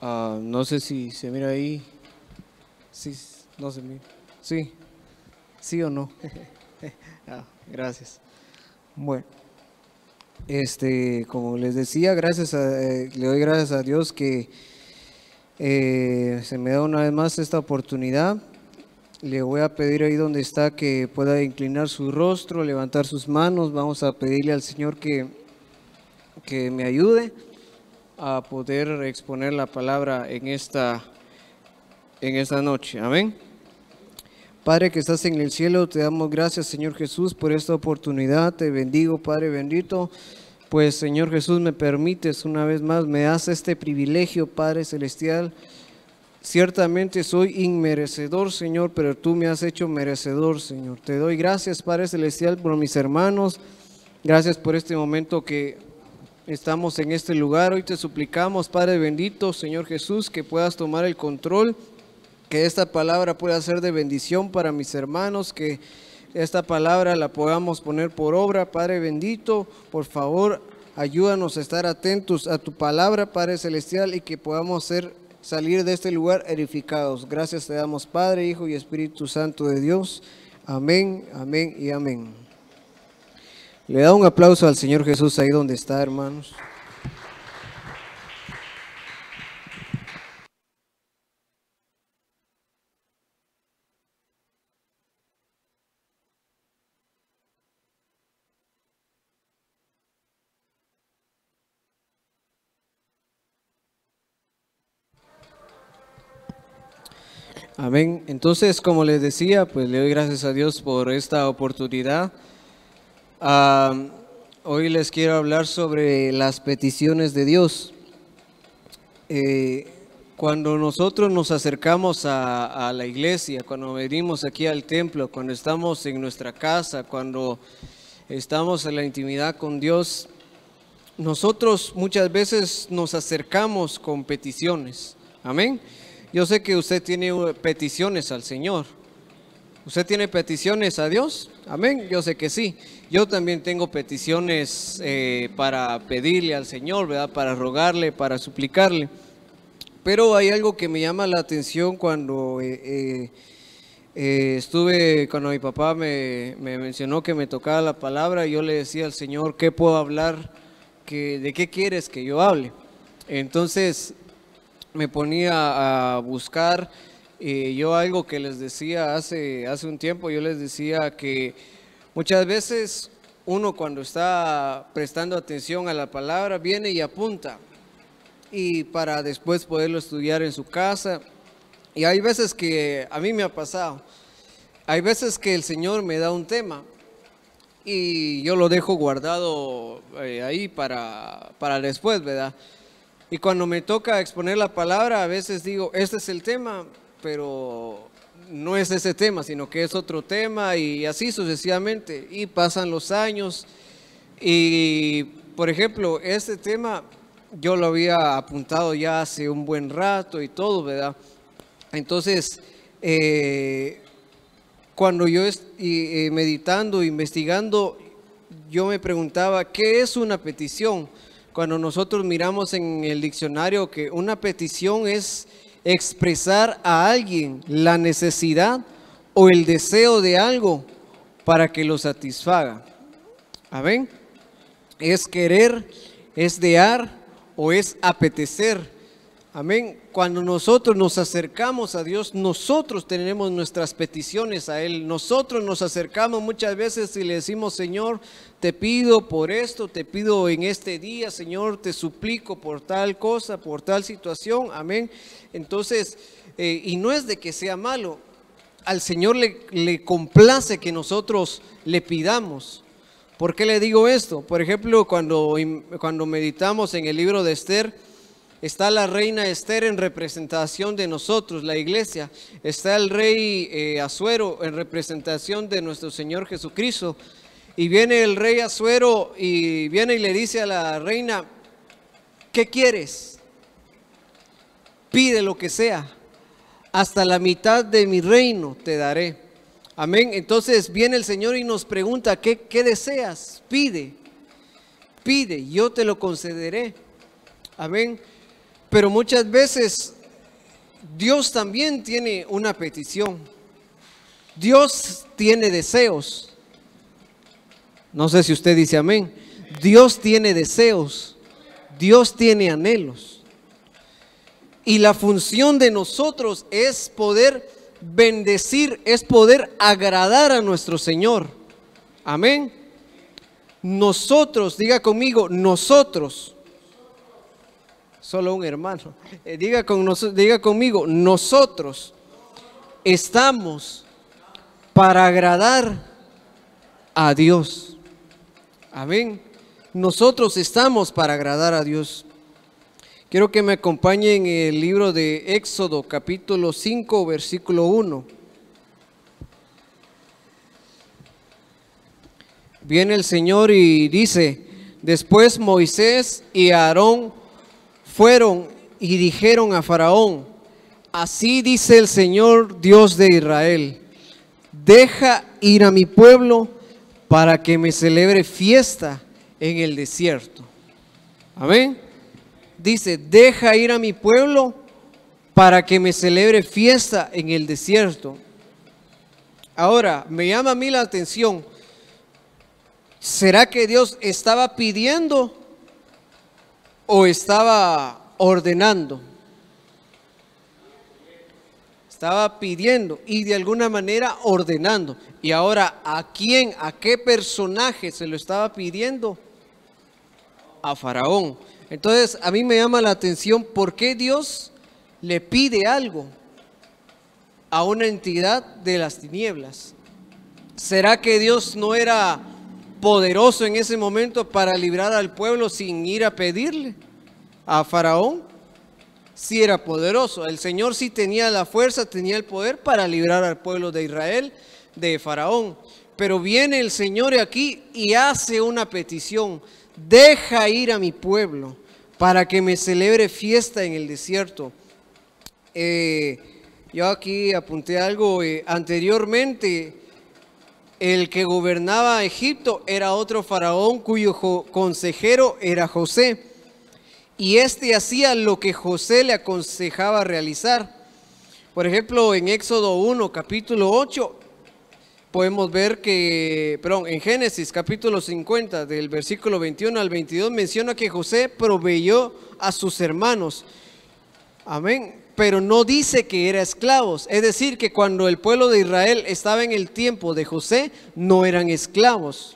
No sé si se mira ahí. Sí, no se mira. Sí, sí o no. Gracias. Bueno, como les decía, le doy gracias a Dios que se me da una vez más esta oportunidad. Le voy a pedir ahí donde está que pueda inclinar su rostro, levantar sus manos. Vamos a pedirle al Señor que me ayude a poder exponer la palabra en esta noche. Amén. Padre que estás en el cielo, te damos gracias, Señor Jesús, por esta oportunidad. Te bendigo, Padre bendito. Pues, Señor Jesús, me permites una vez más, me das este privilegio, Padre celestial. Ciertamente soy inmerecedor, Señor, pero tú me has hecho merecedor, Señor. Te doy gracias, Padre celestial, por mis hermanos. Gracias por este momento que estamos en este lugar. Hoy te suplicamos, Padre bendito, Señor Jesús, que puedas tomar el control, que esta palabra pueda ser de bendición para mis hermanos, que esta palabra la podamos poner por obra. Padre bendito, por favor, ayúdanos a estar atentos a tu palabra, Padre celestial, y que podamos salir de este lugar edificados. Gracias te damos, Padre, Hijo y Espíritu Santo de Dios. Amén, amén y amén. Le da un aplauso al Señor Jesús ahí donde está, hermanos. Amén. Entonces, como les decía, pues le doy gracias a Dios por esta oportunidad. Hoy les quiero hablar sobre las peticiones de Dios. Cuando nosotros nos acercamos a la iglesia, cuando venimos aquí al templo, cuando estamos en nuestra casa, cuando estamos en la intimidad con Dios, nosotros muchas veces nos acercamos con peticiones. Amén. Yo sé que usted tiene peticiones al Señor. ¿Usted tiene peticiones a Dios? Amén. Yo sé que sí. Yo también tengo peticiones para pedirle al Señor, ¿verdad? Para rogarle, para suplicarle. Pero hay algo que me llama la atención cuando cuando mi papá me mencionó que me tocaba la palabra. Yo le decía al Señor, ¿qué puedo hablar? ¿De qué quieres que yo hable? Entonces me ponía a buscar. Yo algo que les decía hace un tiempo, yo les decía que muchas veces uno cuando está prestando atención a la palabra viene y apunta, y para después poderlo estudiar en su casa. Y hay veces que a mí me ha pasado, hay veces que el Señor me da un tema y yo lo dejo guardado ahí para después, ¿verdad? Y cuando me toca exponer la palabra, a veces digo, este es el tema, pero no es ese tema, sino que es otro tema, y así sucesivamente. Y pasan los años y, por ejemplo, este tema yo lo había apuntado ya hace un buen rato y todo, ¿verdad? Entonces, cuando yo meditando, investigando, yo me preguntaba, ¿qué es una petición? Cuando nosotros miramos en el diccionario que una petición es expresar a alguien la necesidad o el deseo de algo para que lo satisfaga. Amén. Es querer, es desear o es apetecer. Amén. Cuando nosotros nos acercamos a Dios, nosotros tenemos nuestras peticiones a Él. Nosotros nos acercamos muchas veces y le decimos, Señor, te pido por esto, te pido en este día, Señor, te suplico por tal cosa, por tal situación. Amén. Entonces, y no es de que sea malo, al Señor le complace que nosotros le pidamos. ¿Por qué le digo esto? Por ejemplo, cuando meditamos en el libro de Esther, está la reina Esther en representación de nosotros, la iglesia. Está el rey Asuero en representación de nuestro Señor Jesucristo. Y viene el rey Asuero y viene y le dice a la reina, ¿qué quieres? Pide lo que sea, hasta la mitad de mi reino te daré. Amén. Entonces viene el Señor y nos pregunta, ¿qué deseas? Pide, yo te lo concederé. Amén. Pero muchas veces Dios también tiene una petición. Dios tiene deseos. No sé si usted dice amén. Dios tiene deseos. Dios tiene anhelos. Y la función de nosotros es poder bendecir, es poder agradar a nuestro Señor. Amén. Nosotros, diga conmigo, nosotros. Solo un hermano. Diga conmigo, nosotros estamos para agradar a Dios. Amén. Nosotros estamos para agradar a Dios. Quiero que me acompañen en el libro de Éxodo, capítulo 5, versículo 1. Viene el Señor y dice: después Moisés y Aarón fueron y dijeron a Faraón: así dice el Señor Dios de Israel, deja ir a mi pueblo para que me celebre fiesta en el desierto. Amén. Dice: deja ir a mi pueblo para que me celebre fiesta en el desierto. Ahora, me llama a mí la atención. ¿Será que Dios estaba pidiendo o estaba ordenando? Estaba pidiendo y de alguna manera ordenando. Y ahora, ¿a quién, a qué personaje se lo estaba pidiendo? A Faraón. Entonces, a mí me llama la atención por qué Dios le pide algo a una entidad de las tinieblas. ¿Será que Dios no era poderoso en ese momento para librar al pueblo sin ir a pedirle a Faraón? Sí era poderoso. El Señor sí tenía la fuerza, tenía el poder para librar al pueblo de Israel de Faraón. Pero viene el Señor aquí y hace una petición: deja ir a mi pueblo para que me celebre fiesta en el desierto. Yo aquí apunté algo. Anteriormente, el que gobernaba Egipto era otro faraón cuyo consejero era José. Y este hacía lo que José le aconsejaba realizar. Por ejemplo, en Éxodo 1, capítulo 8, podemos ver que, en Génesis capítulo 50, del versículo 21 al 22, menciona que José proveyó a sus hermanos. Amén. Pero no dice que eran esclavos. Es decir, que cuando el pueblo de Israel estaba en el tiempo de José, no eran esclavos.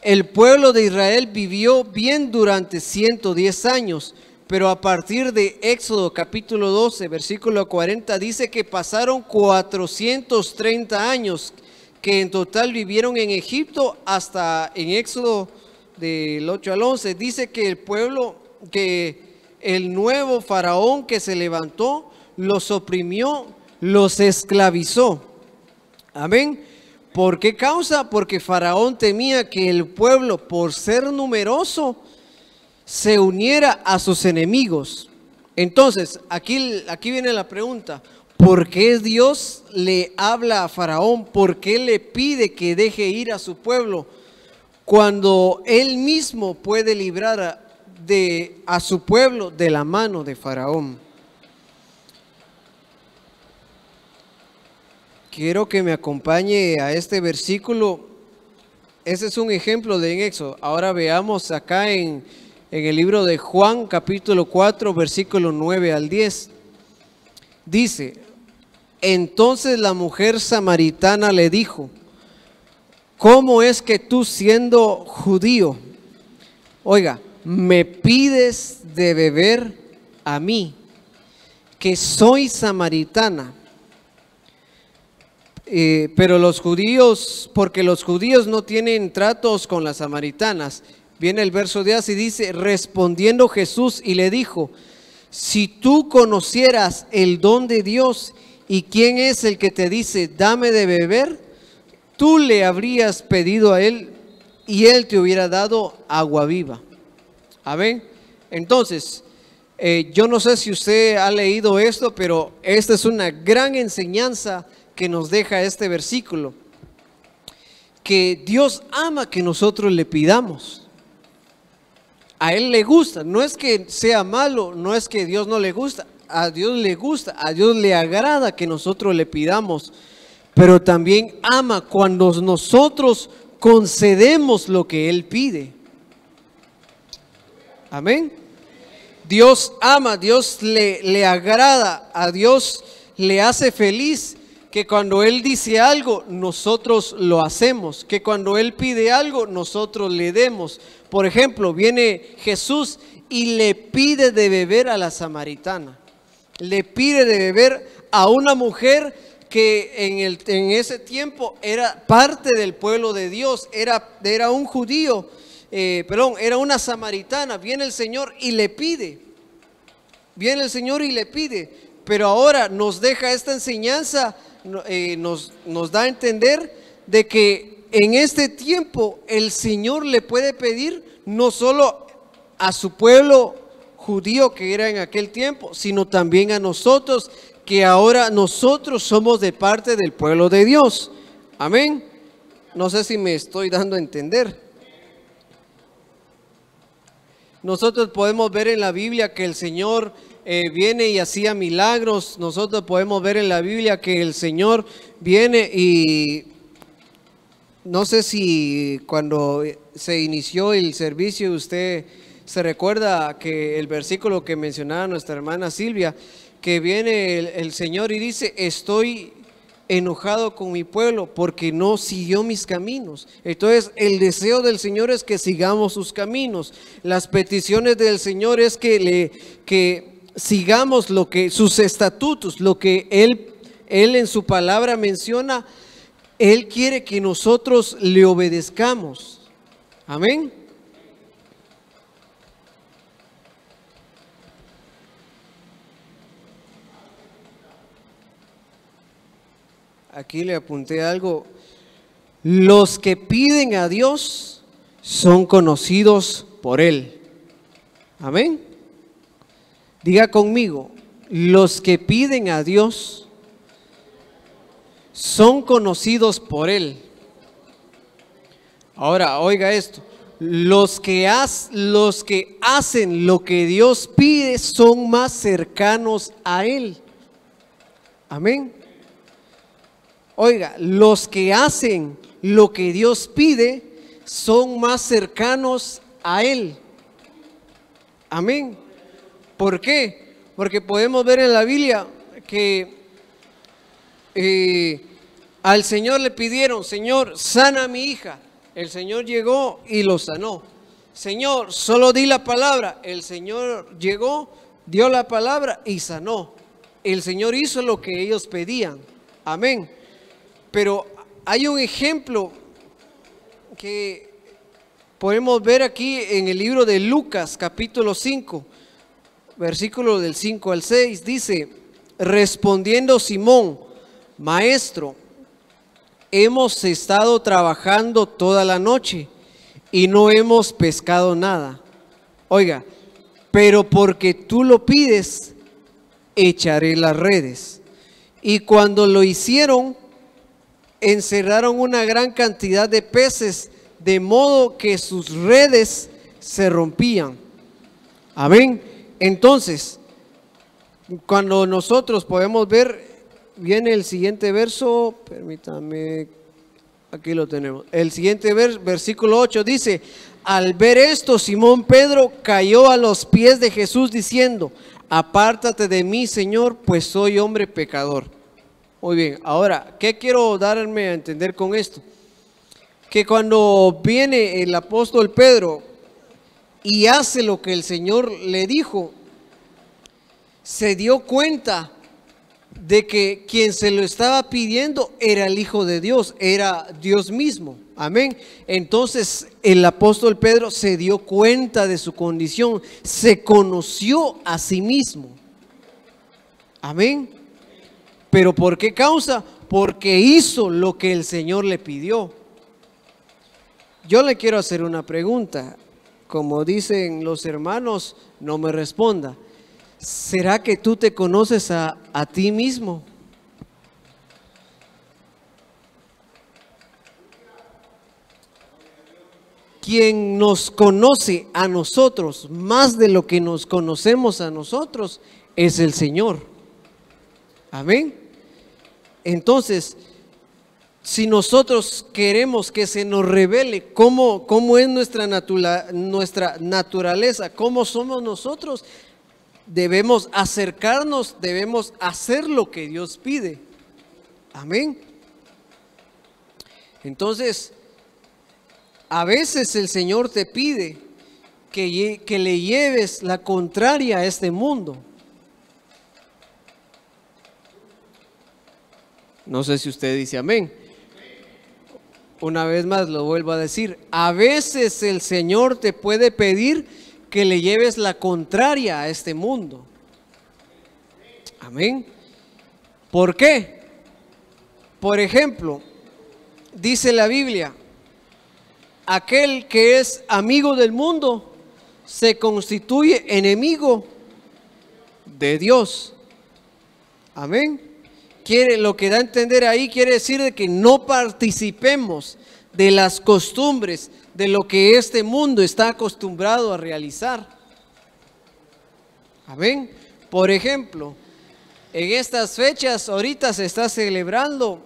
El pueblo de Israel vivió bien durante 110 años, pero a partir de Éxodo capítulo 12, versículo 40, dice que pasaron 430 años, que en total vivieron en Egipto hasta en Éxodo del 8 al 11. Dice que el pueblo, que el nuevo faraón que se levantó, los oprimió, los esclavizó. Amén. ¿Por qué causa? Porque Faraón temía que el pueblo, por ser numeroso, se uniera a sus enemigos. Entonces, aquí viene la pregunta: ¿por qué Dios le habla a Faraón? ¿Por qué le pide que deje ir a su pueblo cuando él mismo puede librar a su pueblo de la mano de Faraón? Quiero que me acompañe a este versículo. Ese es un ejemplo de Éxodo. Ahora veamos acá en el libro de Juan, capítulo 4, versículo 9 al 10. Dice: entonces la mujer samaritana le dijo: ¿cómo es que tú, siendo judío, me pides de beber a mí, que soy samaritana? Pero los judíos, porque los judíos no tienen tratos con las samaritanas. Viene el verso 10 y dice: respondiendo Jesús y le dijo: si tú conocieras el don de Dios y quién es el que te dice dame de beber, tú le habrías pedido a él y él te hubiera dado agua viva. Amén. Entonces, yo no sé si usted ha leído esto, pero esta es una gran enseñanza que nos deja este versículo, que Dios ama que nosotros le pidamos. A Él le gusta, no es que sea malo, no es que Dios no le gusta, a Dios le gusta, a Dios le agrada que nosotros le pidamos, pero también ama cuando nosotros concedemos lo que Él pide. Amén. Dios ama, Dios le agrada, a Dios le hace feliz que cuando Él dice algo, nosotros lo hacemos, que cuando Él pide algo, nosotros le demos. Por ejemplo, viene Jesús y le pide de beber a la samaritana, le pide de beber a una mujer que en ese tiempo era parte del pueblo de Dios, era un judío, era una samaritana. Viene el Señor y le pide, pero ahora nos deja esta enseñanza, nos da a entender de que en este tiempo el Señor le puede pedir no solo a su pueblo judío que era en aquel tiempo, sino también a nosotros, que ahora nosotros somos de parte del pueblo de Dios. Amén. No sé si me estoy dando a entender. Nosotros podemos ver en la Biblia que el Señor viene y hacía milagros. Nosotros podemos ver en la Biblia que el Señor viene y no sé si cuando se inició el servicio usted se recuerda que el versículo que mencionaba nuestra hermana Silvia, que viene el Señor y dice: estoy enojado con mi pueblo porque no siguió mis caminos. Entonces el deseo del Señor es que sigamos sus caminos. Las peticiones del Señor es que sigamos sus estatutos, lo que Él en su palabra menciona. Él quiere que nosotros le obedezcamos. Amén. Aquí le apunté algo. Los que piden a Dios son conocidos por Él. Amén. Diga conmigo: los que piden a Dios son conocidos por Él. Ahora, oiga esto: los que hacen lo que Dios pide son más cercanos a Él. Amén. Oiga, los que hacen lo que Dios pide son más cercanos a Él. Amén. ¿Por qué? Porque podemos ver en la Biblia que al Señor le pidieron: Señor, sana a mi hija. El Señor llegó y lo sanó. Señor, solo di la palabra. El Señor llegó, dio la palabra y sanó. El Señor hizo lo que ellos pedían. Amén. Pero hay un ejemplo que podemos ver aquí en el libro de Lucas, capítulo 5, versículo del 5 al 6. Dice: respondiendo Simón: Maestro, hemos estado trabajando toda la noche y no hemos pescado nada. Oiga, pero porque tú lo pides, echaré las redes. Y cuando lo hicieron, encerraron una gran cantidad de peces, de modo que sus redes se rompían. Amén. Entonces, cuando nosotros podemos ver, viene el siguiente verso, permítame, aquí lo tenemos. El siguiente versículo 8 dice: al ver esto, Simón Pedro cayó a los pies de Jesús diciendo: apártate de mí, Señor, pues soy hombre pecador. Muy bien, ahora, ¿qué quiero darme a entender con esto? Que cuando viene el apóstol Pedro y hace lo que el Señor le dijo, se dio cuenta de que quien se lo estaba pidiendo era el Hijo de Dios, era Dios mismo. Amén. Entonces el apóstol Pedro se dio cuenta de su condición, se conoció a sí mismo. Amén. ¿Pero por qué causa? Porque hizo lo que el Señor le pidió. Yo le quiero hacer una pregunta. Como dicen los hermanos, no me responda. ¿Será que tú te conoces a ti mismo? quien nos conoce a nosotros más de lo que nos conocemos a nosotros es el Señor. Amén. Entonces, si nosotros queremos que se nos revele cómo es nuestra naturaleza, cómo somos nosotros, debemos acercarnos, debemos hacer lo que Dios pide. Amén. Entonces, a veces el Señor te pide que le lleves la contraria a este mundo. No sé si usted dice amén. Una vez más lo vuelvo a decir. A veces el Señor te puede pedir que le lleves la contraria a este mundo. Amén. ¿Por qué? Por ejemplo, dice la Biblia, aquel que es amigo del mundo se constituye enemigo de Dios. Amén. Lo que da a entender ahí quiere decir de que no participemos de las costumbres de lo que este mundo está acostumbrado a realizar. Amén. Por ejemplo, en estas fechas ahorita se está celebrando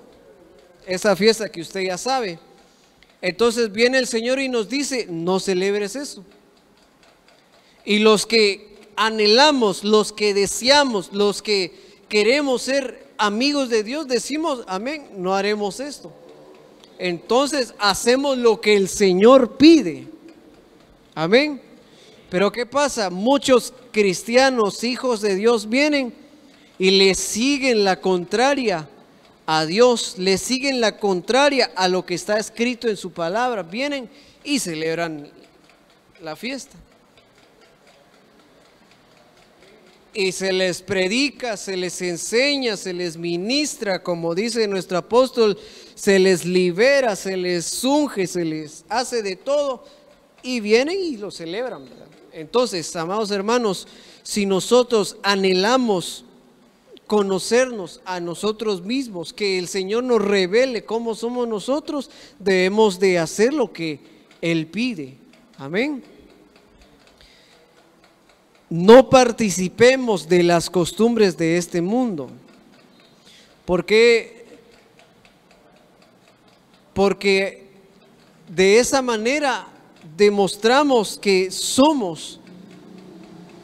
esa fiesta que usted ya sabe. Entonces viene el Señor y nos dice, no celebres eso. Y los que anhelamos, los que deseamos, los que queremos ser amigos de Dios, decimos, amén, no haremos esto. Entonces hacemos lo que el Señor pide. Amén. Pero ¿qué pasa? Muchos cristianos, hijos de Dios, vienen y le siguen la contraria a Dios, le siguen la contraria a lo que está escrito en su palabra. Vienen y celebran la fiesta. Y se les predica, se les enseña, se les ministra, como dice nuestro apóstol, se les libera, se les unge, se les hace de todo y vienen y lo celebran, ¿verdad? Entonces, amados hermanos, si nosotros anhelamos conocernos a nosotros mismos, que el Señor nos revele cómo somos nosotros, debemos de hacer lo que Él pide. Amén. No participemos de las costumbres de este mundo. Porque de esa manera demostramos que somos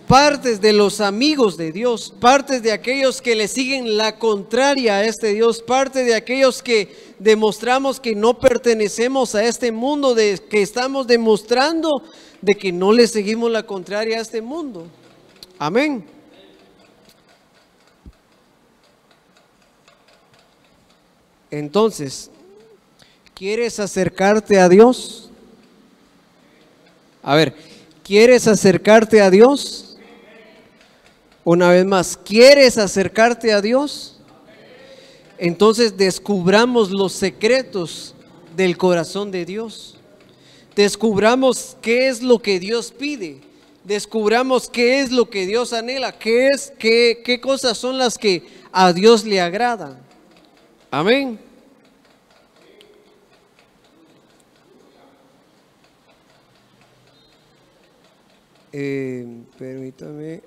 partes de los amigos de Dios, partes de aquellos que le siguen la contraria a este Dios, parte de aquellos que demostramos que no pertenecemos a este mundo, de que estamos demostrando de que no le seguimos la contraria a este mundo. Amén. Entonces, ¿quieres acercarte a Dios? A ver, ¿quieres acercarte a Dios? Una vez más, ¿quieres acercarte a Dios? Entonces descubramos los secretos del corazón de Dios. Descubramos qué es lo que Dios pide. Descubramos qué es lo que Dios anhela. Qué cosas son las que a Dios le agradan. Amén. Permítame.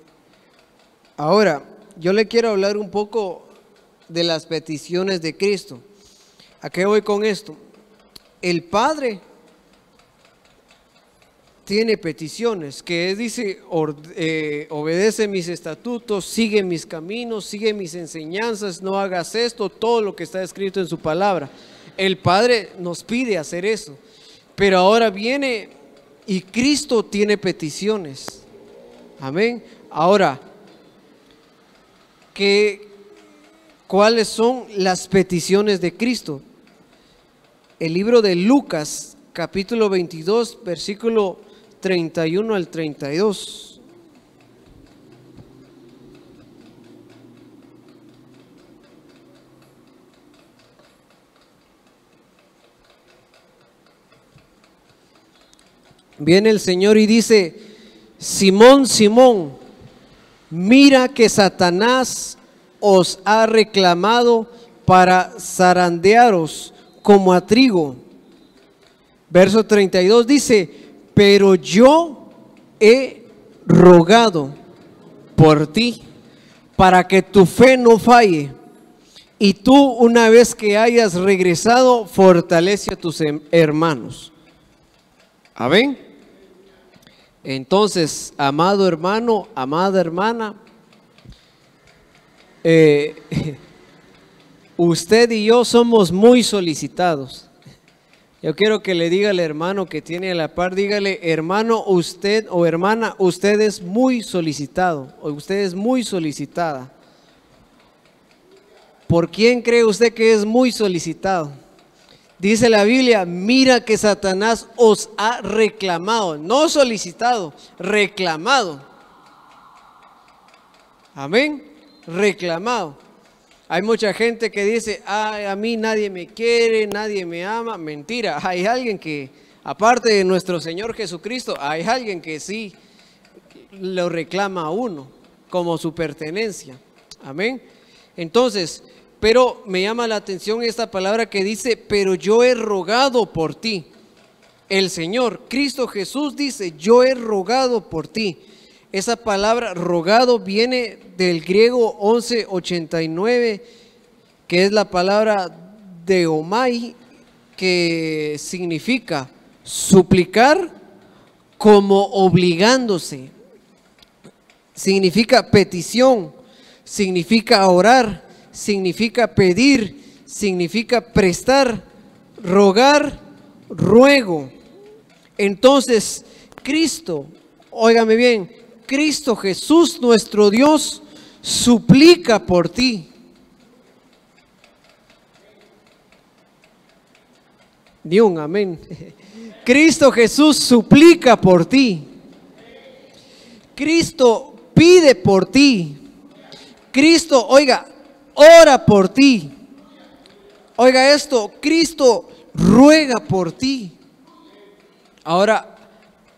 Ahora, yo le quiero hablar un poco de las peticiones de Cristo. ¿A qué voy con esto? El Padre tiene peticiones, que dice, obedece mis estatutos, sigue mis caminos, sigue mis enseñanzas, no hagas esto, todo lo que está escrito en su palabra. El Padre nos pide hacer eso, pero ahora viene y Cristo tiene peticiones. Amén. Ahora, ¿cuáles son las peticiones de Cristo? El libro de Lucas, capítulo 22, versículo 31 al 32. Viene el Señor y dice, Simón, Simón, mira que Satanás os ha reclamado para zarandearos como a trigo. Verso 32 dice, pero yo he rogado por ti para que tu fe no falle. Y tú, una vez que hayas regresado, fortalece a tus hermanos. Amén. Entonces, amado hermano, amada hermana, usted y yo somos muy solicitados. Yo quiero que le diga al hermano que tiene a la par, dígale, hermano, usted o hermana, usted es muy solicitado, o usted es muy solicitada. ¿Por quién cree usted que es muy solicitado? Dice la Biblia, mira que Satanás os ha reclamado, no solicitado, reclamado. Amén, reclamado. Hay mucha gente que dice, ay, a mí nadie me quiere, nadie me ama. Mentira, hay alguien que, aparte de nuestro Señor Jesucristo, hay alguien que sí lo reclama a uno como su pertenencia. Amén. Entonces, pero me llama la atención esta palabra que dice, pero yo he rogado por ti. El Señor, Cristo Jesús dice, yo he rogado por ti. Esa palabra rogado viene del griego 1189, que es la palabra deomai, que significa suplicar como obligándose. Significa petición, significa orar, significa pedir, significa prestar, rogar, ruego. Entonces, Cristo, óigame bien, Cristo Jesús, nuestro Dios, suplica por ti. Ni un amén. Cristo Jesús suplica por ti. Cristo pide por ti. Cristo, oiga, ora por ti. Oiga esto, Cristo ruega por ti. Ahora,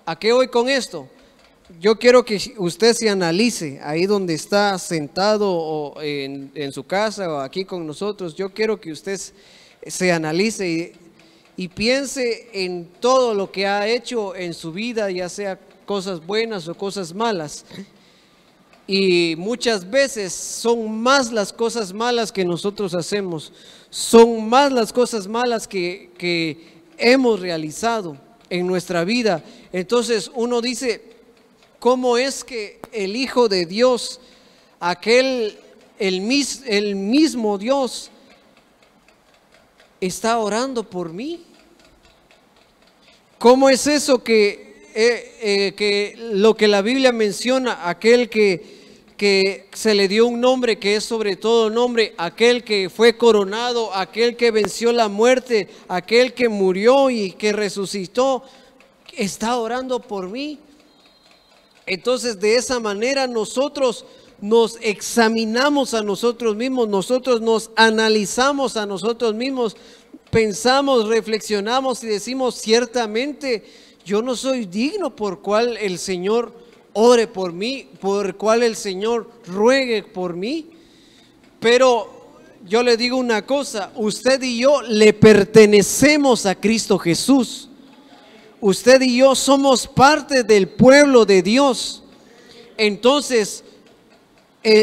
¿a qué voy con esto? Yo quiero que usted se analice ahí donde está sentado o en su casa o aquí con nosotros. Yo quiero que usted se analice y piense en todo lo que ha hecho en su vida, ya sea cosas buenas o cosas malas. Y muchas veces son más las cosas malas que nosotros hacemos, son más las cosas malas que hemos realizado en nuestra vida. Entonces uno dice, ¿cómo es que el Hijo de Dios, el mismo Dios, está orando por mí? ¿Cómo es eso que lo que la Biblia menciona, aquel que se le dio un nombre que es sobre todo nombre, aquel que fue coronado, aquel que venció la muerte, aquel que murió y que resucitó, está orando por mí? Entonces, de esa manera nosotros nos examinamos a nosotros mismos, nosotros nos analizamos a nosotros mismos, pensamos, reflexionamos y decimos, ciertamente yo no soy digno por cual el Señor ore por mí, por cual el Señor ruegue por mí. Pero yo le digo una cosa, usted y yo le pertenecemos a Cristo Jesús. Usted y yo somos parte del pueblo de Dios. Entonces,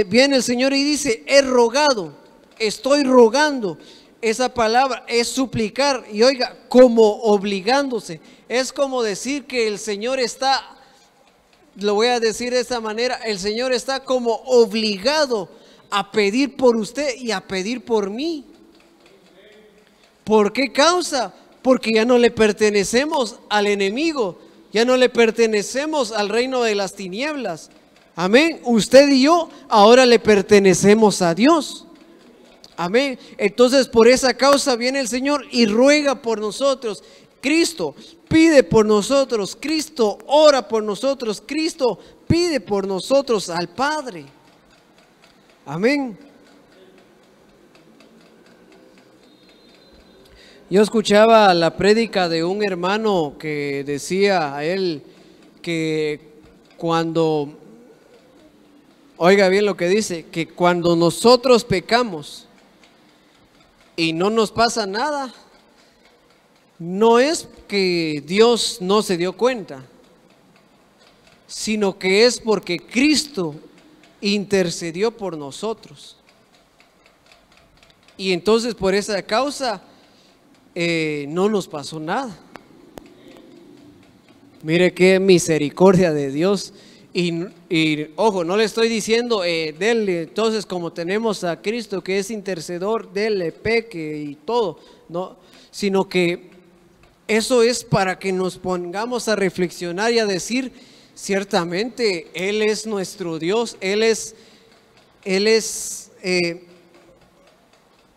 viene el Señor y dice, he rogado, estoy rogando. Esa palabra es suplicar, y oiga, como obligándose. Es como decir que el Señor está, lo voy a decir de esta manera, el Señor está como obligado a pedir por usted y a pedir por mí. ¿Por qué causa? Porque ya no le pertenecemos al enemigo, ya no le pertenecemos al reino de las tinieblas. Amén. Usted y yo ahora le pertenecemos a Dios. Amén. Entonces, por esa causa viene el Señor y ruega por nosotros. Cristo pide por nosotros, Cristo ora por nosotros, Cristo pide por nosotros al Padre. Amén. Yo escuchaba la prédica de un hermano que decía a él que cuando, oiga bien lo que dice, que cuando nosotros pecamos y no nos pasa nada, no es que Dios no se dio cuenta, sino que es porque Cristo intercedió por nosotros. Y entonces por esa causa no nos pasó nada. Mire qué misericordia de Dios. Y ojo, no le estoy diciendo, dele, entonces como tenemos a Cristo que es intercedor, dele, peque y todo, no, sino que eso es para que nos pongamos a reflexionar y a decir, ciertamente Él es nuestro Dios, Él es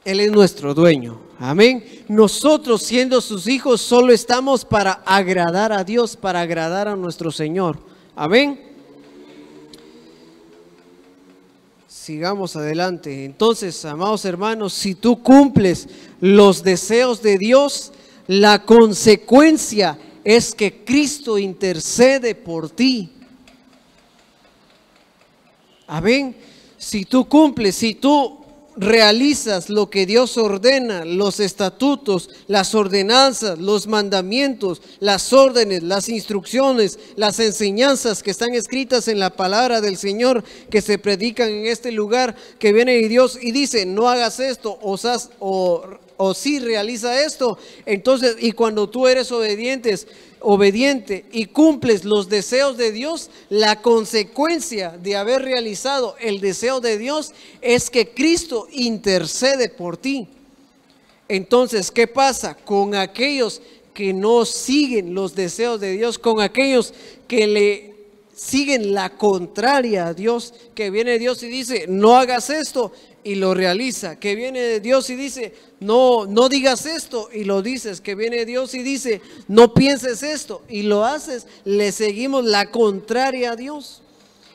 nuestro dueño. Amén. Nosotros siendo sus hijos solo estamos para agradar a Dios, para agradar a nuestro Señor. Amén. Sigamos adelante. Entonces, amados hermanos, si tú cumples los deseos de Dios, la consecuencia es que Cristo intercede por ti. Amén. Si tú cumples, si tú realizas lo que Dios ordena, los estatutos, las ordenanzas, los mandamientos, las órdenes, las instrucciones, las enseñanzas que están escritas en la palabra del Señor, que se predican en este lugar, que viene de Dios y dice, no hagas esto, o sí realiza esto. Entonces, y cuando tú eres obediente y cumples los deseos de Dios, la consecuencia de haber realizado el deseo de Dios es que Cristo intercede por ti. Entonces, ¿qué pasa con aquellos que no siguen los deseos de Dios? Con aquellos que le siguen la contraria a Dios, que viene Dios y dice, no hagas esto, y lo realiza, que viene de Dios y dice, no digas esto, y lo dices, que viene Dios y dice, no pienses esto, y lo haces. Le seguimos la contraria a Dios.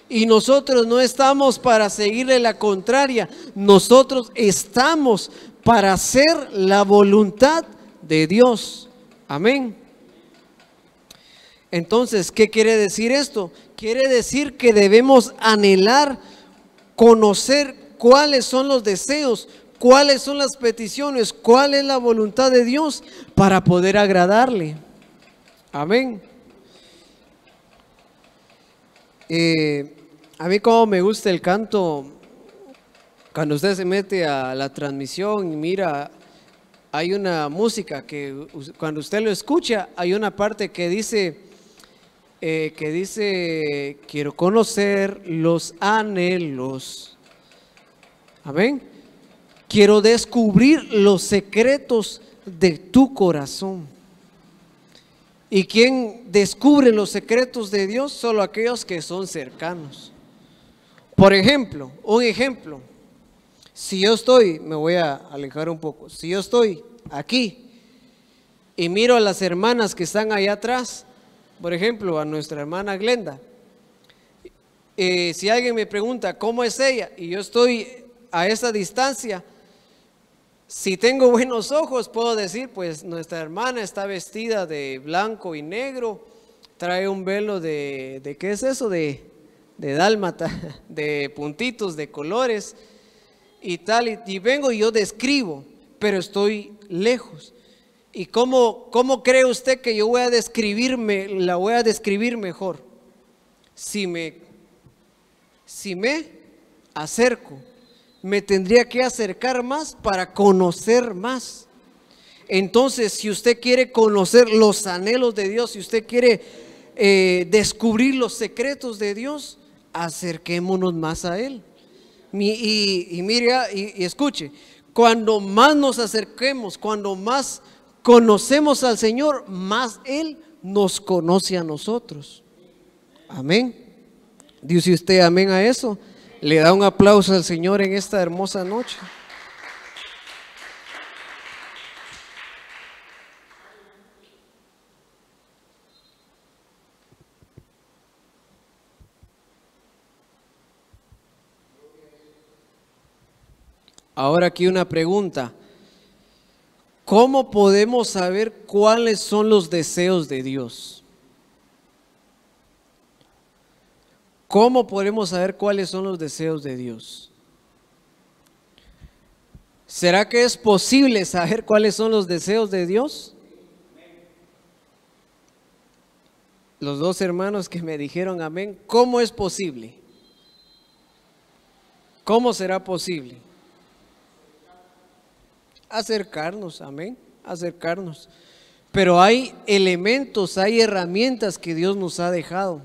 Y nosotros no estamos para seguirle la contraria, nosotros estamos para hacer la voluntad de Dios. Amén. Entonces, ¿qué quiere decir esto? Quiere decir que debemos anhelar, conocer cuáles son los deseos, cuáles son las peticiones, cuál es la voluntad de Dios para poder agradarle. Amén. A mí como me gusta el canto, cuando usted se mete a la transmisión y mira, hay una música que cuando usted lo escucha, hay una parte que dice, quiero conocer los anhelos. Amén. Quiero descubrir los secretos de tu corazón. ¿Y quién descubre los secretos de Dios? Solo aquellos que son cercanos. Por ejemplo, un ejemplo. Si yo estoy, me voy a alejar un poco. Si yo estoy aquí y miro a las hermanas que están allá atrás, por ejemplo, a nuestra hermana Glenda. Si alguien me pregunta cómo es ella y yo estoy a esa distancia, si tengo buenos ojos puedo decir, pues nuestra hermana está vestida de blanco y negro, trae un velo de ¿qué es eso? De dálmata, de puntitos, de colores y tal, y vengo y yo describo, pero estoy lejos. ¿Y cómo cree usted que yo voy a describirme, la voy a describir mejor? Si me acerco, me tendría que acercar más para conocer más. Entonces, si usted quiere conocer los anhelos de Dios, si usted quiere descubrir los secretos de Dios, acerquémonos más a Él. Y mire, y escuche, cuando más nos acerquemos, cuando más conocemos al Señor, más Él nos conoce a nosotros. Amén. Dice usted amén a eso. Le da un aplauso al Señor en esta hermosa noche. Ahora aquí una pregunta. ¿Cómo podemos saber cuáles son los deseos de Dios? ¿Cómo podemos saber cuáles son los deseos de Dios? ¿Será que es posible saber cuáles son los deseos de Dios? los dos hermanos que me dijeron amén, ¿cómo es posible? ¿Cómo será posible? Acercarnos, amén, acercarnos. Pero hay elementos, hay herramientas que Dios nos ha dejado.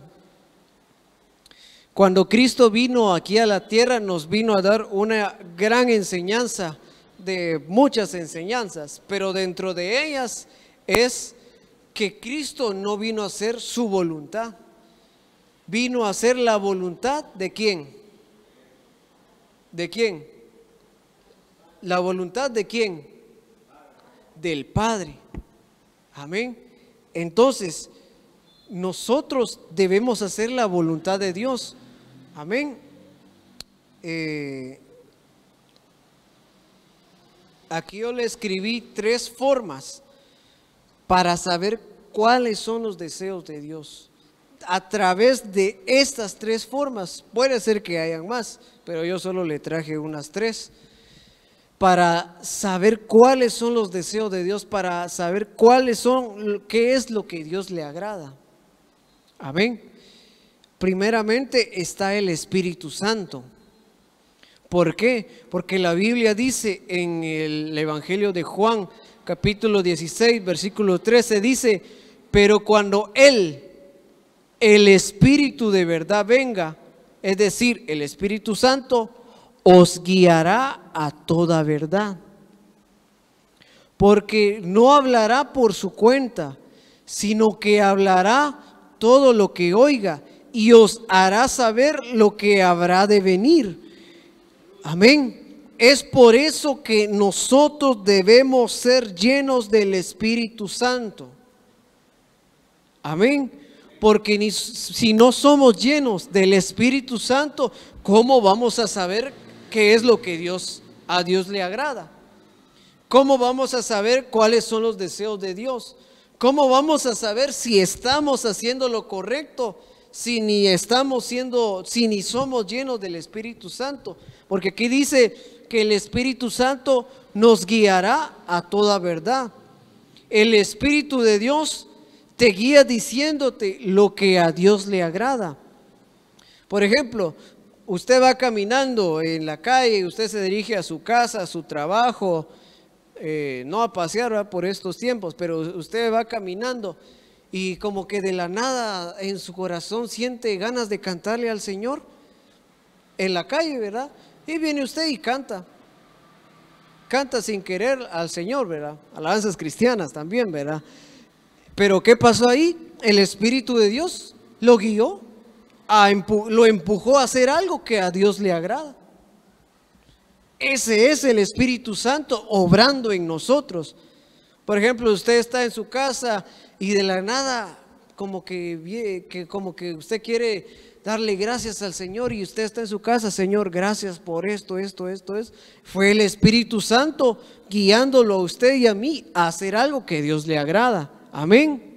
Cuando Cristo vino aquí a la tierra, nos vino a dar una gran enseñanza, de muchas enseñanzas, pero dentro de ellas es que Cristo no vino a hacer su voluntad, vino a hacer la voluntad ¿de quién? ¿De quién? ¿La voluntad de quién? Del Padre. Amén. Entonces, nosotros debemos hacer la voluntad de Dios. Amén. Aquí yo le escribí 3 formas para saber cuáles son los deseos de Dios. A través de estas 3 formas, puede ser que hayan más, pero yo solo le traje unas 3. Para saber cuáles son los deseos de Dios, para saber qué es lo que Dios le agrada. Amén. Primeramente está el Espíritu Santo. ¿Por qué? Porque la Biblia dice en el Evangelio de Juan, capítulo 16, versículo 13, dice: pero cuando Él, el Espíritu de verdad venga, es decir, el Espíritu Santo, os guiará a toda verdad. Porque no hablará por su cuenta, sino que hablará todo lo que oiga y os hará saber lo que habrá de venir. Amén. Es por eso que nosotros debemos ser llenos del Espíritu Santo. Amén. Porque si no somos llenos del Espíritu Santo, ¿cómo vamos a saber qué es lo que a Dios le agrada? ¿Cómo vamos a saber cuáles son los deseos de Dios? ¿Cómo vamos a saber si estamos haciendo lo correcto, si ni somos llenos del Espíritu Santo? Porque aquí dice que el Espíritu Santo nos guiará a toda verdad. El Espíritu de Dios te guía diciéndote lo que a Dios le agrada. Por ejemplo, usted va caminando en la calle, usted se dirige a su casa, a su trabajo, no a pasear, ¿verdad?, por estos tiempos, pero usted va caminando y como que de la nada en su corazón siente ganas de cantarle al Señor en la calle, ¿verdad? Y viene usted y canta sin querer al Señor, ¿verdad? Alabanzas cristianas también, ¿verdad? Pero ¿qué pasó ahí? El Espíritu de Dios lo guió, lo empujó a hacer algo que a Dios le agrada. Ese es el Espíritu Santo obrando en nosotros. Por ejemplo, usted está en su casa y de la nada como que usted quiere darle gracias al Señor, y usted está en su casa: Señor, gracias por esto. Fue el Espíritu Santo guiándolo a usted y a mí a hacer algo que a Dios le agrada. Amén.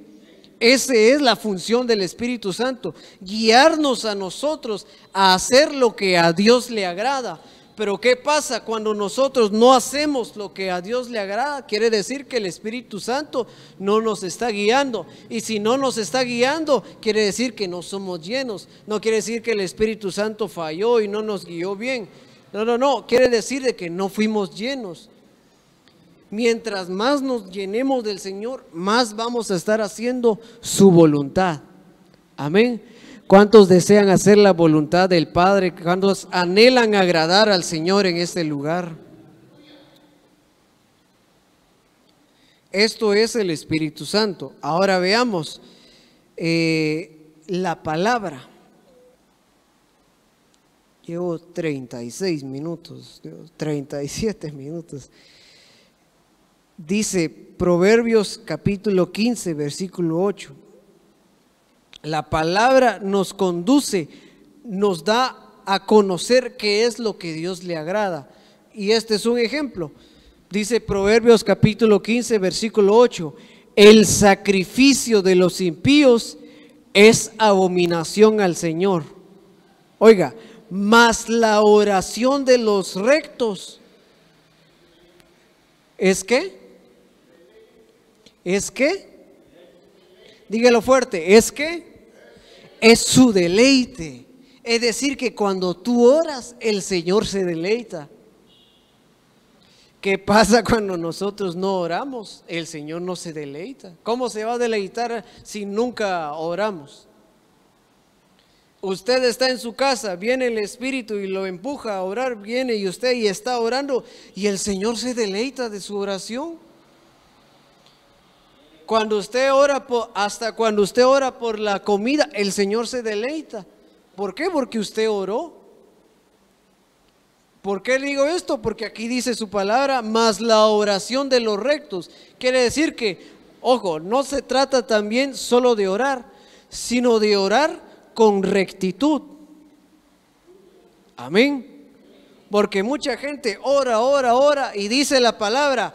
Esa es la función del Espíritu Santo, guiarnos a nosotros a hacer lo que a Dios le agrada. Pero ¿qué pasa cuando nosotros no hacemos lo que a Dios le agrada? Quiere decir que el Espíritu Santo no nos está guiando. Y si no nos está guiando, quiere decir que no somos llenos. No quiere decir que el Espíritu Santo falló y no nos guió bien. No. Quiere decir de que no fuimos llenos. Mientras más nos llenemos del Señor, más vamos a estar haciendo su voluntad. Amén. ¿Cuántos desean hacer la voluntad del Padre? ¿Cuántos anhelan agradar al Señor en este lugar? Esto es el Espíritu Santo. Ahora veamos la palabra. Llevo 36 minutos, 37 minutos. Dice Proverbios capítulo 15, versículo 8. La palabra nos conduce, nos da a conocer qué es lo que Dios le agrada. Y este es un ejemplo. Dice Proverbios capítulo 15, versículo 8. El sacrificio de los impíos es abominación al Señor. Oiga, mas la oración de los rectos ¿es qué? ¿Es qué? Dígalo fuerte, ¿es qué? Es su deleite. Es decir, que cuando tú oras, el Señor se deleita. ¿Qué pasa cuando nosotros no oramos? El Señor no se deleita. ¿Cómo se va a deleitar si nunca oramos? Usted está en su casa, viene el Espíritu y lo empuja a orar, viene y usted y está orando y el Señor se deleita de su oración. Cuando usted ora hasta cuando usted ora por la comida, el Señor se deleita. ¿Por qué? Porque usted oró. ¿Por qué digo esto? Porque aquí dice su palabra, más la oración de los rectos. Quiere decir que, ojo, no se trata también solo de orar, sino de orar con rectitud. Amén. Porque mucha gente ora y dice la palabra,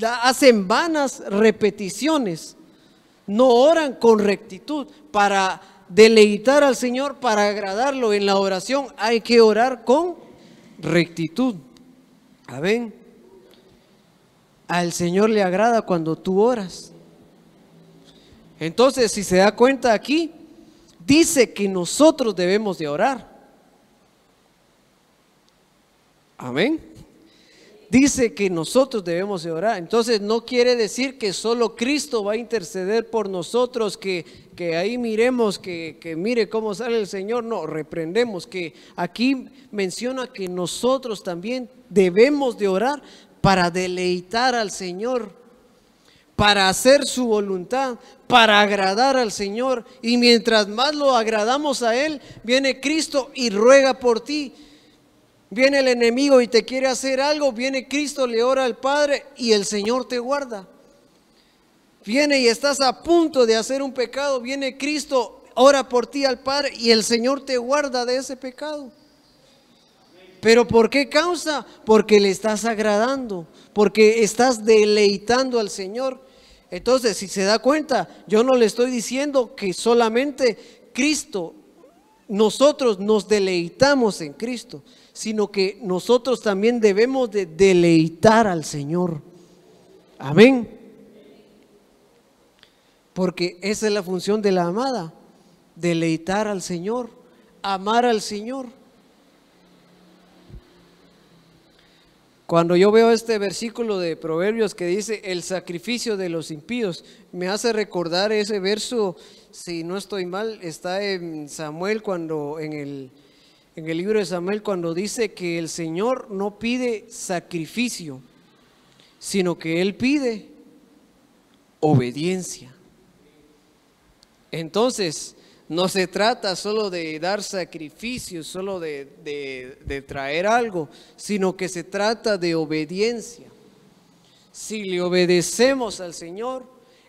hacen vanas repeticiones. No oran con rectitud. Para deleitar al Señor, para agradarlo en la oración, hay que orar con rectitud. Amén. Al Señor le agrada cuando tú oras. Entonces, si se da cuenta aquí, dice que nosotros debemos de orar. Amén. Dice que nosotros debemos de orar. Entonces no quiere decir que solo Cristo va a interceder por nosotros, que ahí miremos, que mire cómo sale el Señor. No, reprendemos que aquí menciona que nosotros también debemos de orar para deleitar al Señor, para hacer su voluntad, para agradar al Señor. Y mientras más lo agradamos a Él, viene Cristo y ruega por ti. Viene el enemigo y te quiere hacer algo, viene Cristo, le ora al Padre y el Señor te guarda. Viene y estás a punto de hacer un pecado, viene Cristo, ora por ti al Padre y el Señor te guarda de ese pecado. ¿Pero por qué causa? Porque le estás agradando, porque estás deleitando al Señor. Entonces, si se da cuenta, yo no le estoy diciendo que solamente Cristo, nosotros nos deleitamos en Cristo, sino que nosotros también debemos de deleitar al Señor. Amén. Porque esa es la función de la amada, deleitar al Señor, amar al Señor. Cuando yo veo este versículo de Proverbios que dice el sacrificio de los impíos, me hace recordar ese verso, si no estoy mal, está en Samuel, cuando en el libro de Samuel, cuando dice que el Señor no pide sacrificio, sino que Él pide obediencia. Entonces, no se trata solo de dar sacrificios, solo de traer algo, sino que se trata de obediencia. Si le obedecemos al Señor,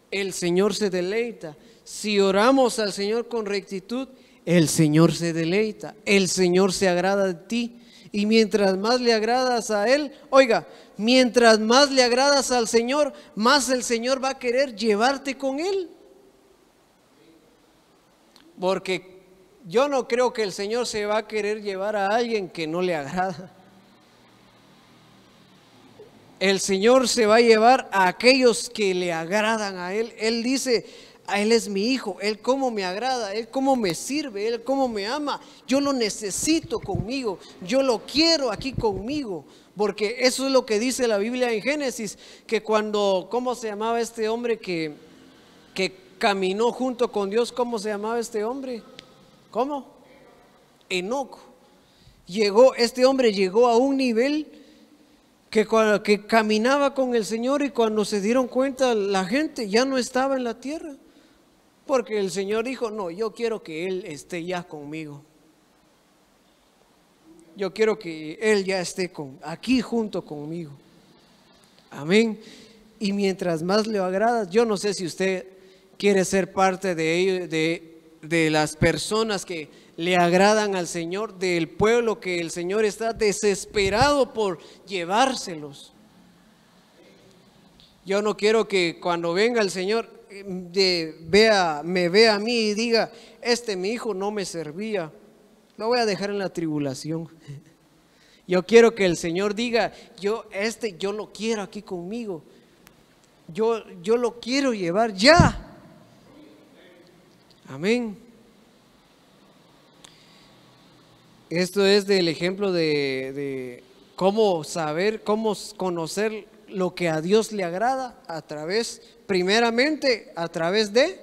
el Señor se deleita. Si oramos al Señor con rectitud, el Señor se deleita, el Señor se agrada de ti. Y mientras más le agradas a Él, oiga, mientras más le agradas al Señor, más el Señor va a querer llevarte con Él. Porque yo no creo que el Señor se va a querer llevar a alguien que no le agrada. El Señor se va a llevar a aquellos que le agradan a Él. Él dice, a Él es mi hijo, Él cómo me agrada, Él cómo me sirve, Él cómo me ama. Yo lo necesito conmigo, yo lo quiero aquí conmigo. Porque eso es lo que dice la Biblia en Génesis, que cuando, ¿cómo se llamaba este hombre que caminó junto con Dios? ¿Cómo se llamaba este hombre? ¿Cómo? Enoc. Este hombre llegó a un nivel que caminaba con el Señor, y cuando se dieron cuenta la gente ya no estaba en la tierra, porque el Señor dijo, no, yo quiero que Él esté ya conmigo. Yo quiero que Él ya esté aquí junto conmigo. Amén. Y mientras más le agradas, yo no sé si usted quiere ser parte de ellos, de las personas que le agradan al Señor, del pueblo que el Señor está desesperado por llevárselos. Yo no quiero que cuando venga el Señor me vea a mí y diga, mi hijo no me servía, lo voy a dejar en la tribulación. Yo quiero que el Señor diga, yo lo quiero aquí conmigo, yo lo quiero llevar ya. Amén. Esto es del ejemplo de cómo saber, cómo conocer lo que a Dios le agrada primeramente a través de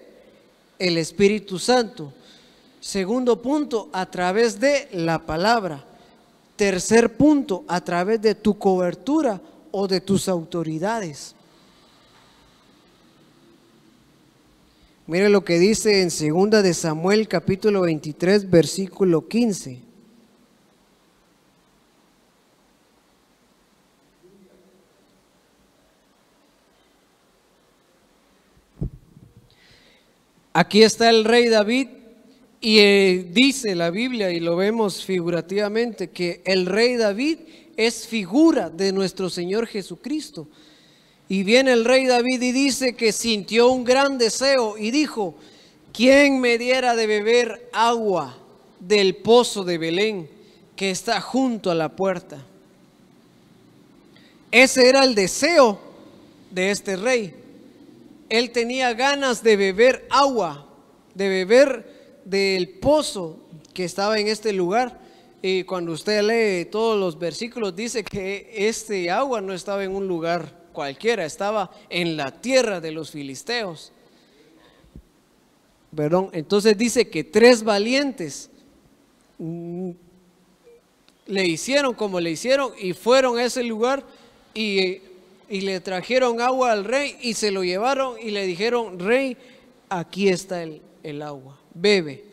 el Espíritu Santo. Segundo punto, a través de la palabra. Tercer punto, a través de tu cobertura o de tus autoridades. Mire lo que dice en 2 de Samuel capítulo 23 versículo 15. Aquí está el rey David y dice la Biblia, y lo vemos figurativamente, que el rey David es figura de nuestro Señor Jesucristo. Y viene el rey David y dice que sintió un gran deseo y dijo: ¿quién me diera de beber agua del pozo de Belén que está junto a la puerta? Ese era el deseo de este rey. Él tenía ganas de beber agua, de beber del pozo que estaba en este lugar. Y cuando usted lee todos los versículos, dice que este agua no estaba en un lugar cualquiera, estaba en la tierra de los filisteos. Perdón, entonces dice que 3 valientes le hicieron como le hicieron y fueron a ese lugar y le trajeron agua al rey y se lo llevaron y le dijeron: rey, aquí está el agua, bebe.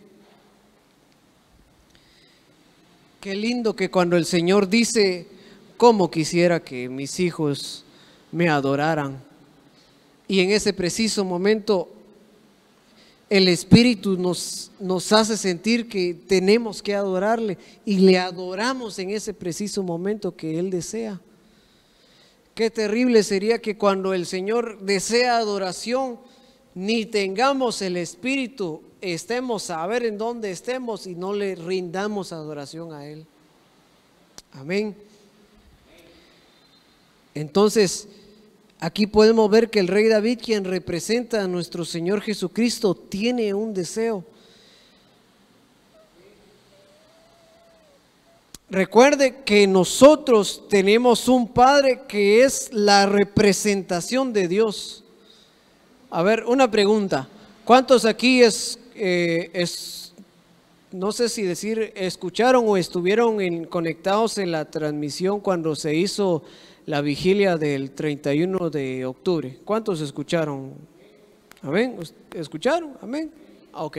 Qué lindo que cuando el Señor dice: cómo quisiera que mis hijos me adoraran, y en ese preciso momento el Espíritu nos hace sentir que tenemos que adorarle, y le adoramos en ese preciso momento que Él desea. Qué terrible sería que cuando el Señor desea adoración, ni tengamos el Espíritu, estemos a ver en dónde estemos y no le rindamos adoración a Él. Amén. Entonces, aquí podemos ver que el rey David, quien representa a nuestro Señor Jesucristo, tiene un deseo. Recuerde que nosotros tenemos un Padre que es la representación de Dios. A ver, una pregunta. ¿Cuántos aquí no sé si decir, escucharon o estuvieron conectados en la transmisión cuando se hizo la vigilia del 31 de octubre? ¿Cuántos escucharon? ¿Amén? ¿Escucharon? ¿Amén? Ok.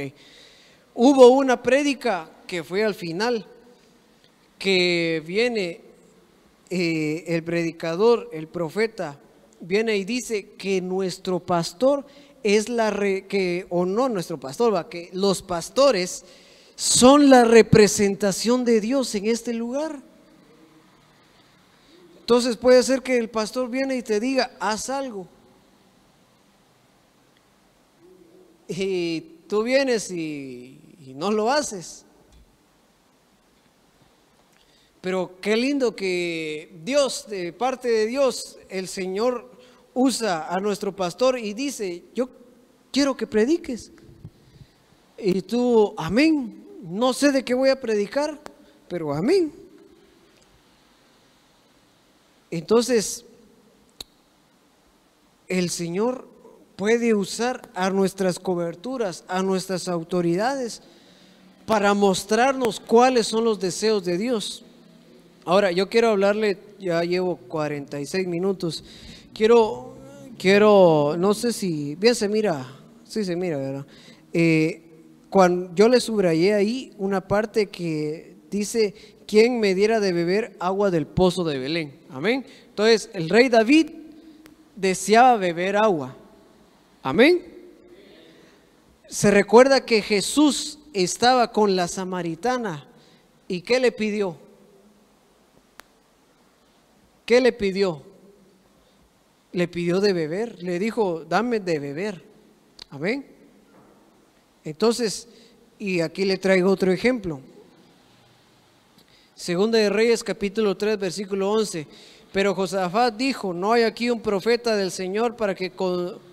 Hubo una prédica que fue al final, que viene el predicador, el profeta, viene y dice que nuestro pastor es que los pastores son la representación de Dios en este lugar. Entonces puede ser que el pastor viene y te diga: haz algo, y tú vienes y no lo haces. Pero qué lindo que Dios, de parte de Dios, el Señor usa a nuestro pastor y dice: yo quiero que prediques. Y tú: amén, no sé de qué voy a predicar, pero amén. Entonces, el Señor puede usar a nuestras coberturas, a nuestras autoridades, para mostrarnos cuáles son los deseos de Dios. Ahora, yo quiero hablarle, ya llevo 46 minutos, quiero, no sé si, bien se mira, sí se mira, ¿verdad? Cuando yo le subrayé ahí una parte que dice: ¿quién me diera de beber agua del pozo de Belén? Amén. Entonces, el rey David deseaba beber agua. Amén. Se recuerda que Jesús estaba con la samaritana, ¿y qué le pidió? ¿Qué le pidió? Le pidió de beber, le dijo: dame de beber. Amén. Entonces, y aquí le traigo otro ejemplo. Segunda de Reyes capítulo 3 versículo 11. Pero Josafat dijo: no hay aquí un profeta del Señor para que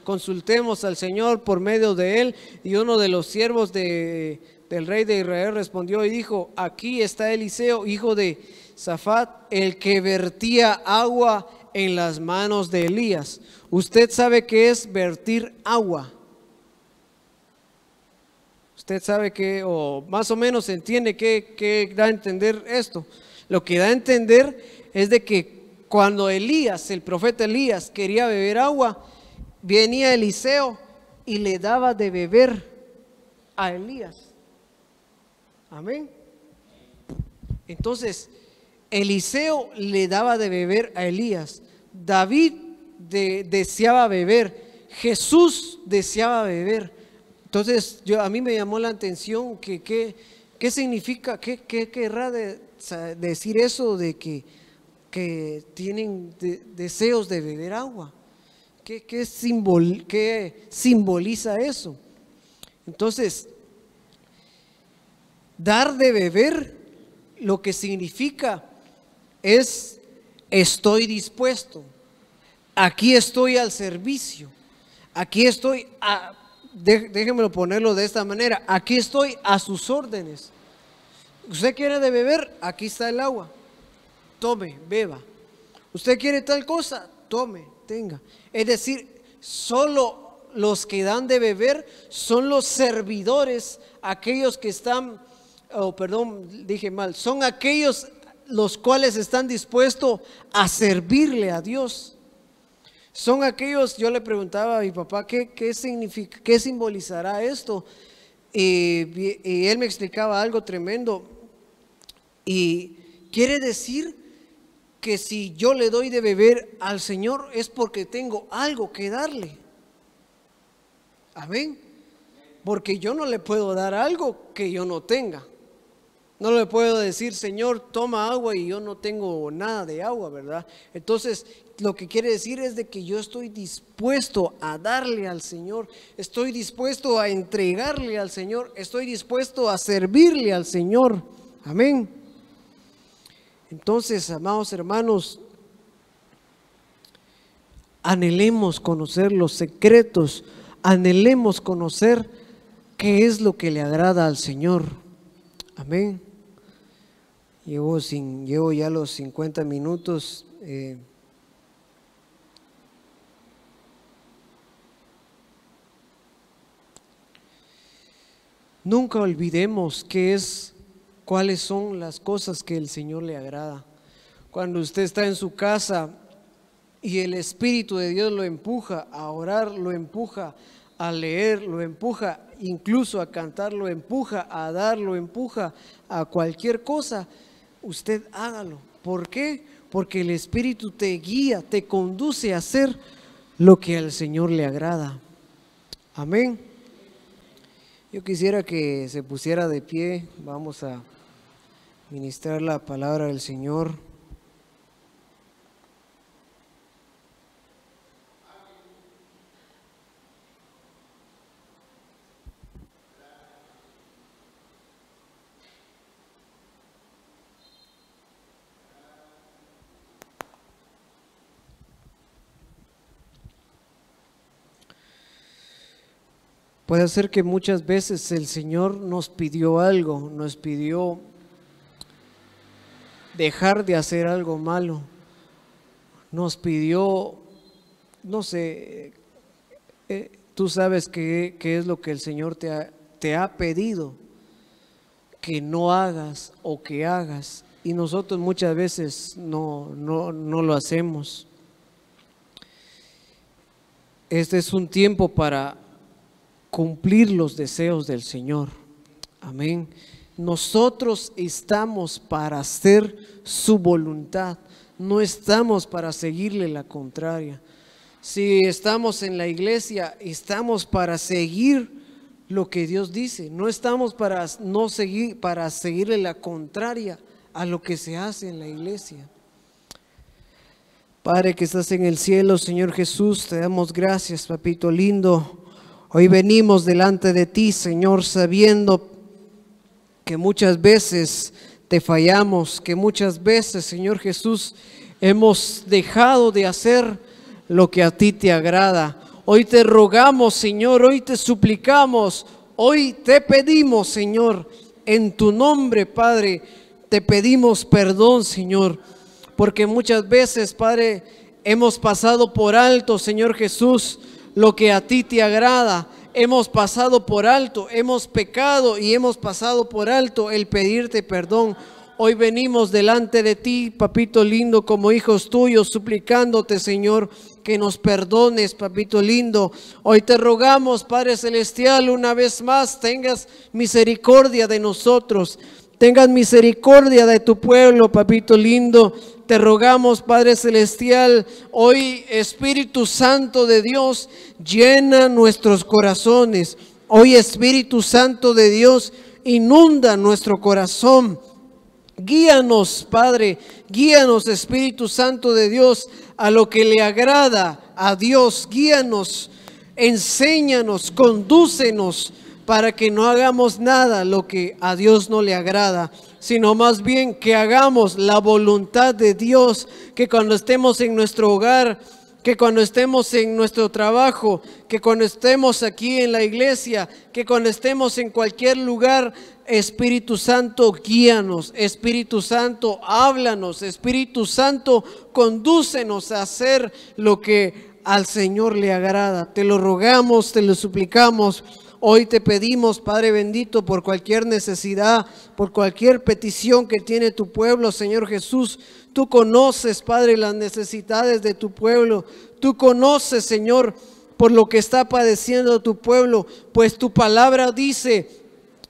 consultemos al Señor por medio de él. Y uno de los siervos del rey de Israel respondió y dijo: aquí está Eliseo, hijo de Safat, el que vertía agua en las manos de Elías. ¿Usted sabe qué es vertir agua? Usted sabe que, o más o menos entiende qué da a entender esto. Lo que da a entender es de que cuando Elías, el profeta Elías, quería beber agua, venía Eliseo y le daba de beber a Elías. Amén. Entonces, Eliseo le daba de beber a Elías. David deseaba beber. Jesús deseaba beber. Entonces, a mí me llamó la atención que qué significa, qué querrá decir eso de que tienen deseos de beber agua. ¿Qué simboliza eso? Entonces, dar de beber lo que significa es: estoy dispuesto, aquí estoy al servicio, aquí estoy déjenmelo ponerlo de esta manera, aquí estoy a sus órdenes. Usted quiere de beber, aquí está el agua, tome, beba. Usted quiere tal cosa, tome, tenga. Es decir, solo los que dan de beber son los servidores, aquellos que están, dije mal, son aquellos los cuales están dispuestos a servirle a Dios. Son aquellos, yo le preguntaba a mi papá qué significa, qué simbolizará esto, y él me explicaba algo tremendo. Y quiere decir que si yo le doy de beber al Señor es porque tengo algo que darle. Amén. Porque yo no le puedo dar algo que yo no tenga. No le puedo decir: Señor, toma agua, y yo no tengo nada de agua, ¿verdad? Entonces, lo que quiere decir es de que yo estoy dispuesto a darle al Señor, estoy dispuesto a entregarle al Señor, estoy dispuesto a servirle al Señor. Amén. Entonces, amados hermanos, anhelemos conocer los secretos, anhelemos conocer qué es lo que le agrada al Señor. Amén. Llevo ya los 50 minutos. Nunca olvidemos cuáles son las cosas que el Señor le agrada. Cuando usted está en su casa y el Espíritu de Dios lo empuja a orar, lo empuja a leer, lo empuja incluso a cantar, lo empuja a dar, lo empuja a cualquier cosa, usted hágalo. ¿Por qué? Porque el Espíritu te guía, te conduce a hacer lo que al Señor le agrada. Amén. Yo quisiera que se pusiera de pie. Vamos a ministrar la palabra del Señor. Puede ser que muchas veces el Señor nos pidió algo, nos pidió dejar de hacer algo malo, nos pidió, no sé, tú sabes qué es lo que el Señor te ha pedido que no hagas o que hagas, y nosotros muchas veces no lo hacemos. Este es un tiempo para cumplir los deseos del Señor. Amén. Nosotros estamos para hacer su voluntad, no estamos para seguirle la contraria. Si estamos en la iglesia, estamos para seguir lo que Dios dice, no estamos para seguirle la contraria a lo que se hace en la iglesia. Padre que estás en el cielo, Señor Jesús, te damos gracias, papito lindo. Hoy venimos delante de ti, Señor, sabiendo que muchas veces te fallamos, que muchas veces, Señor Jesús, hemos dejado de hacer lo que a ti te agrada. Hoy te rogamos, Señor, hoy te suplicamos, hoy te pedimos, Señor, en tu nombre, Padre, te pedimos perdón, Señor, porque muchas veces, Padre, hemos pasado por alto, Señor Jesús, lo que a ti te agrada. Hemos pasado por alto, hemos pecado y hemos pasado por alto el pedirte perdón. Hoy venimos delante de ti, papito lindo, como hijos tuyos, suplicándote, Señor, que nos perdones, papito lindo. Hoy te rogamos, Padre Celestial, una vez más, tengas misericordia de nosotros. Tengas misericordia de tu pueblo, papito lindo. Te rogamos, Padre Celestial, hoy Espíritu Santo de Dios, llena nuestros corazones. Hoy Espíritu Santo de Dios, inunda nuestro corazón. Guíanos, Padre, guíanos, Espíritu Santo de Dios, a lo que le agrada a Dios. Guíanos, enséñanos, condúcenos, para que no hagamos nada lo que a Dios no le agrada, sino más bien que hagamos la voluntad de Dios, que cuando estemos en nuestro hogar, que cuando estemos en nuestro trabajo, que cuando estemos aquí en la iglesia, que cuando estemos en cualquier lugar, Espíritu Santo, guíanos, Espíritu Santo, háblanos, Espíritu Santo, condúcenos a hacer lo que al Señor le agrada. Te lo rogamos, te lo suplicamos. Hoy te pedimos, Padre bendito, por cualquier necesidad, por cualquier petición que tiene tu pueblo, Señor Jesús. Tú conoces, Padre, las necesidades de tu pueblo. Tú conoces, Señor, por lo que está padeciendo tu pueblo, pues tu palabra dice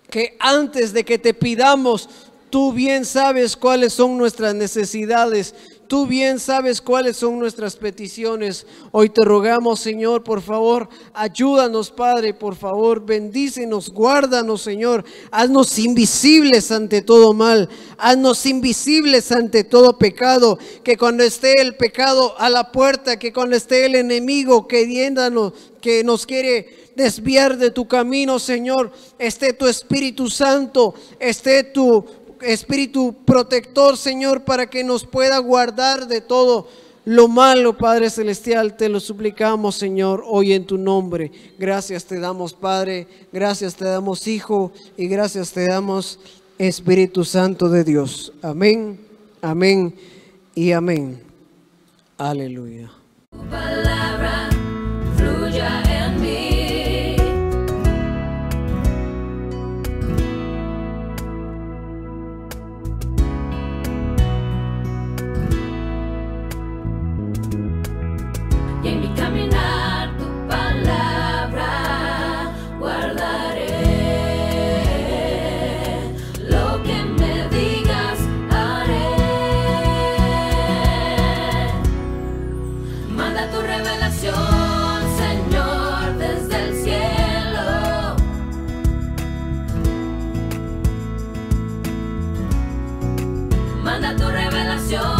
que antes de que te pidamos, tú bien sabes cuáles son nuestras necesidades. Tú bien sabes cuáles son nuestras peticiones. Hoy te rogamos, Señor, por favor, ayúdanos, Padre, por favor, bendícenos, guárdanos, Señor. Haznos invisibles ante todo mal. Haznos invisibles ante todo pecado. Que cuando esté el pecado a la puerta, que cuando esté el enemigo queriéndonos, que nos quiere desviar de tu camino, Señor, esté tu Espíritu Santo, esté tu Espíritu protector, Señor, para que nos pueda guardar de todo lo malo, Padre Celestial. Te lo suplicamos, Señor, hoy en tu nombre. Gracias te damos, Padre, gracias te damos, Hijo, y gracias te damos, Espíritu Santo de Dios. Amén, amén y amén. Aleluya. Tu palabra fluya en mí. Y en mi caminar tu palabra guardaré. Lo que me digas haré. Manda tu revelación, Señor, desde el cielo. Manda tu revelación.